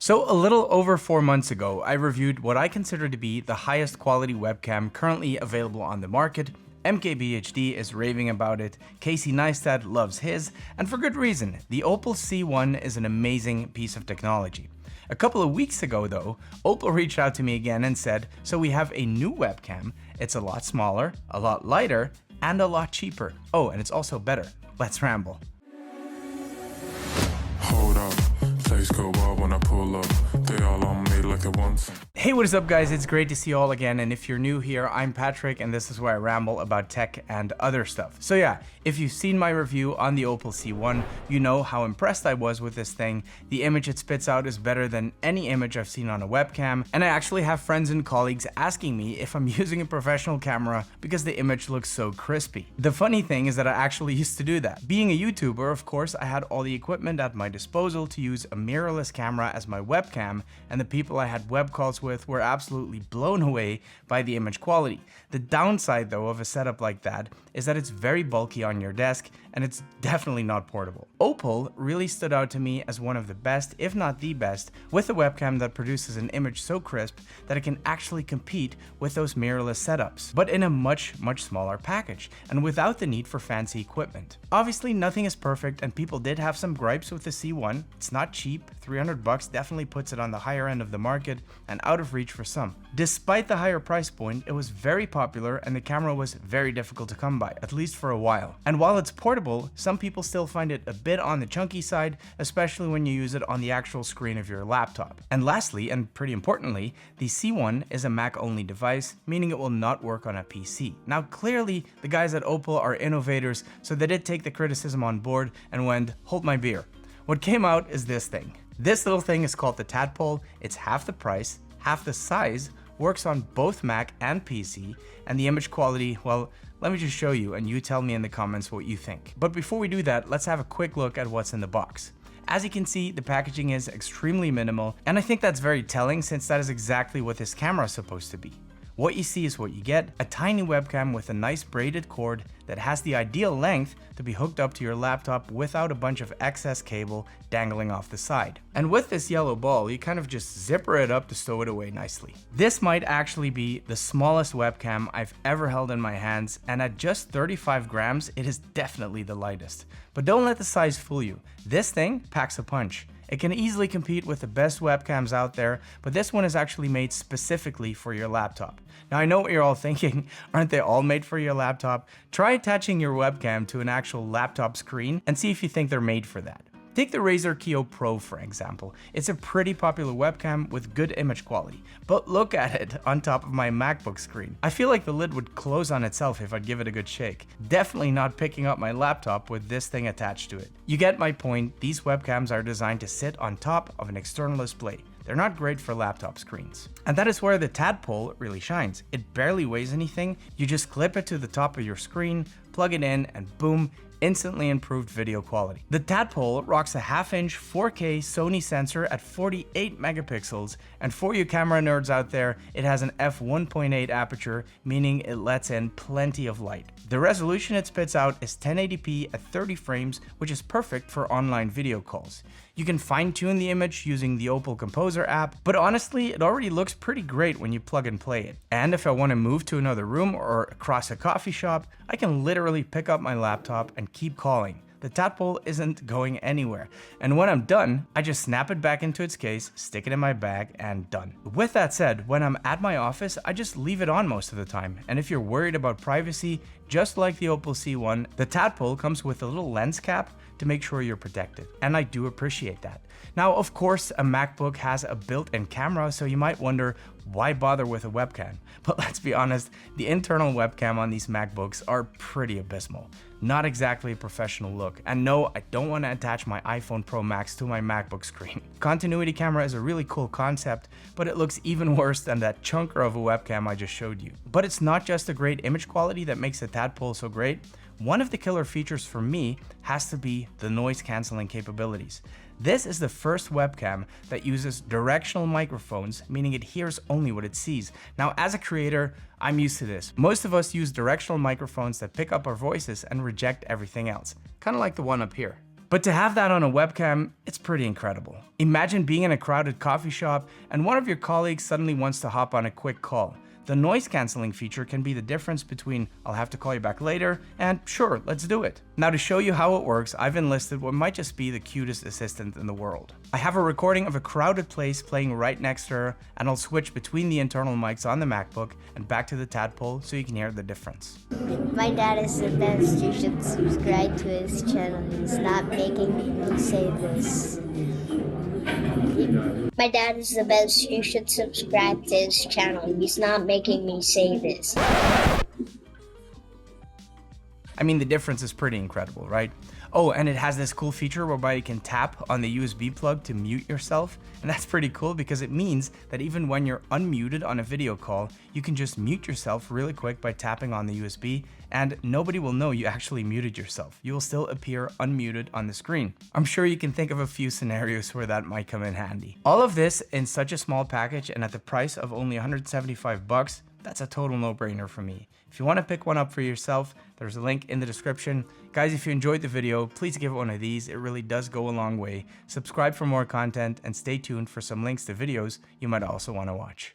So a little over 4 months ago, I reviewed what I consider to be the highest quality webcam currently available on the market. MKBHD is raving about it, Casey Neistat loves his, and for good reason. The Opal C1 is an amazing piece of technology. A couple of weeks ago though, Opal reached out to me again and said, so we have a new webcam, it's a lot smaller, a lot lighter, and a lot cheaper. Oh, and it's also better. Let's ramble. Hold up, place go wild when I pull up. They all on me like at once. Hey, what is up guys? It's great to see you all again, and if you're new here, I'm Patrick and this is where I ramble about tech and other stuff. So yeah, if you've seen my review on the Opal C1, you know how impressed I was with this thing. The image it spits out is better than any image I've seen on a webcam, and I actually have friends and colleagues asking me if I'm using a professional camera because the image looks so crispy. The funny thing is that I actually used to do that. Being a YouTuber, of course, I had all the equipment at my disposal to use a mirrorless camera as my webcam, and the people I had web calls with were absolutely blown away by the image quality. The downside though of a setup like that is that it's very bulky on your desk and it's definitely not portable. Opal really stood out to me as one of the best, if not the best, with a webcam that produces an image so crisp that it can actually compete with those mirrorless setups, but in a much smaller package and without the need for fancy equipment. Obviously nothing is perfect and people did have some gripes with the C1. It's not cheap, 300 bucks definitely puts it on the higher end of the market and out of reach for some. Despite the higher price point, it was very popular and the camera was very difficult to come by, at least for a while. And while it's portable, some people still find it a bit on the chunky side, especially when you use it on the actual screen of your laptop. And lastly, and pretty importantly, the C1 is a Mac-only device, meaning it will not work on a PC. Now clearly, the guys at Opal are innovators, so they did take the criticism on board and went, hold my beer. What came out is this thing. This little thing is called the Tadpole. It's half the price, half the size, works on both Mac and PC, and the image quality, well, let me just show you and you tell me in the comments what you think. But before we do that, let's have a quick look at what's in the box. As you can see, the packaging is extremely minimal, and I think that's very telling since that is exactly what this camera is supposed to be. What you see is what you get, a tiny webcam with a nice braided cord that has the ideal length to be hooked up to your laptop without a bunch of excess cable dangling off the side. And with this yellow ball, you kind of just zipper it up to stow it away nicely. This might actually be the smallest webcam I've ever held in my hands, and at just 35 grams, it is definitely the lightest. But don't let the size fool you. This thing packs a punch. It can easily compete with the best webcams out there, but this one is actually made specifically for your laptop. Now I know what you're all thinking, aren't they all made for your laptop? Try attaching your webcam to an actual laptop screen and see if you think they're made for that. Take the Razer Kiyo Pro for example. It's a pretty popular webcam with good image quality, but look at it on top of my MacBook screen. I feel like the lid would close on itself if I'd give it a good shake. Definitely not picking up my laptop with this thing attached to it. You get my point, these webcams are designed to sit on top of an external display. They're not great for laptop screens. And that is where the Tadpole really shines. It barely weighs anything, you just clip it to the top of your screen, plug it in, and boom, instantly improved video quality. The Tadpole rocks a half-inch 4K Sony sensor at 48 megapixels, and for you camera nerds out there, it has an f1.8 aperture, meaning it lets in plenty of light. The resolution it spits out is 1080p at 30 frames, which is perfect for online video calls. You can fine-tune the image using the Opal Composer app, but honestly, it already looks pretty great when you plug and play it. And if I want to move to another room or across a coffee shop, I can literally pick up my laptop and keep calling. The Tadpole isn't going anywhere, and when I'm done, I just snap it back into its case, stick it in my bag, and done. With that said, when I'm at my office, I just leave it on most of the time, and if you're worried about privacy, just like the Opal C1, the Tadpole comes with a little lens cap to make sure you're protected, and I do appreciate that. Now, of course, a MacBook has a built-in camera, so you might wonder, why bother with a webcam? But let's be honest, the internal webcam on these MacBooks are pretty abysmal. Not exactly a professional look. And no, I don't want to attach my iPhone Pro Max to my MacBook screen. Continuity camera is a really cool concept, but it looks even worse than that chunker of a webcam I just showed you. But it's not just the great image quality that makes the Tadpole so great. One of the killer features for me has to be the noise cancelling capabilities. This is the first webcam that uses directional microphones, meaning it hears only what it sees. Now, as a creator, I'm used to this. Most of us use directional microphones that pick up our voices and reject everything else, kind of like the one up here. But to have that on a webcam, it's pretty incredible. Imagine being in a crowded coffee shop and one of your colleagues suddenly wants to hop on a quick call. The noise cancelling feature can be the difference between "I'll have to call you back later" and "sure, let's do it." Now, to show you how it works, I've enlisted what might just be the cutest assistant in the world. I have a recording of a crowded place playing right next to her, and I'll switch between the internal mics on the MacBook and back to the Tadpole so you can hear the difference. My dad is the best. You should subscribe to his channel. He's not making me say this. My dad is the best. You should subscribe to his channel. He's not making me say this. I mean, the difference is pretty incredible, right? Oh, and it has this cool feature whereby you can tap on the USB plug to mute yourself. And that's pretty cool because it means that even when you're unmuted on a video call, you can just mute yourself really quick by tapping on the USB, and nobody will know you actually muted yourself. You will still appear unmuted on the screen. I'm sure you can think of a few scenarios where that might come in handy. All of this in such a small package and at the price of only 175 bucks, that's a total no-brainer for me. If you want to pick one up for yourself, there's a link in the description. Guys, if you enjoyed the video, please give it one of these. It really does go a long way. Subscribe for more content and stay tuned for some links to videos you might also want to watch.